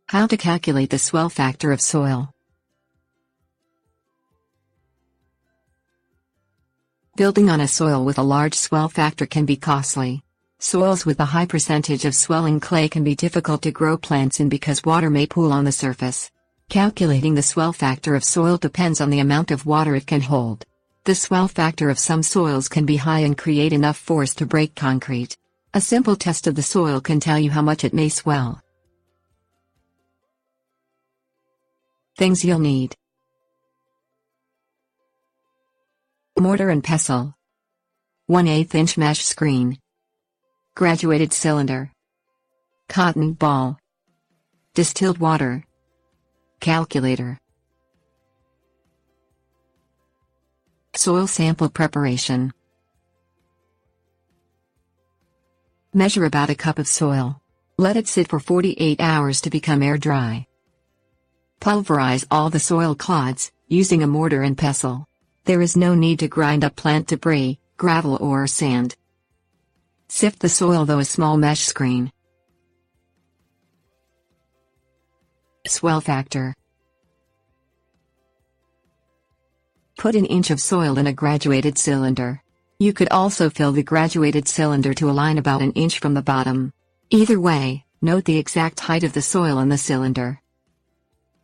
How to calculate the swell factor of soil. Building on a soil with a large swell factor can be costly. Soils with a high percentage of swelling clay can be difficult to grow plants in because water may pool on the surface. Calculating the swell factor of soil depends on the amount of water it can hold. The swell factor of some soils can be high and create enough force to break concrete. A simple test of the soil can tell you how much it may swell. Things you'll need: mortar and pestle, 1/8 inch mesh screen, graduated cylinder, cotton ball, distilled water, calculator. Soil sample preparation. Measure about a cup of soil. Let it sit for 48 hours to become air dry. Pulverize all the soil clods, using a mortar and pestle. There is no need to grind up plant debris, gravel or sand. Sift the soil through a small mesh screen. Swell factor. Put an inch of soil in a graduated cylinder. You could also fill the graduated cylinder to a line about an inch from the bottom. Either way, note the exact height of the soil in the cylinder.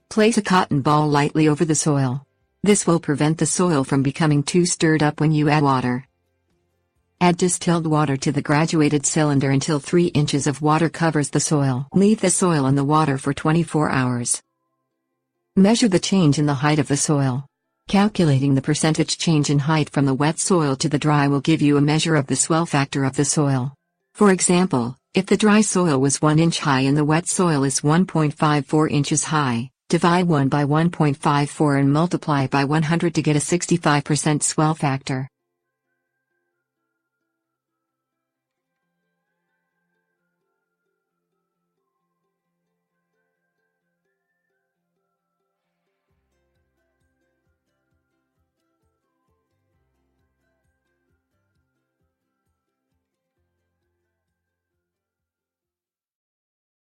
Place a cotton ball lightly over the soil. This will prevent the soil from becoming too stirred up when you add water. Add distilled water to the graduated cylinder until 3 inches of water covers the soil. Leave the soil in the water for 24 hours. Measure the change in the height of the soil. Calculating the percentage change in height from the wet soil to the dry will give you a measure of the swell factor of the soil. For example, if the dry soil was 1 inch high and the wet soil is 1.54 inches high, divide 1 by 1.54 and multiply by 100 to get a 65% swell factor.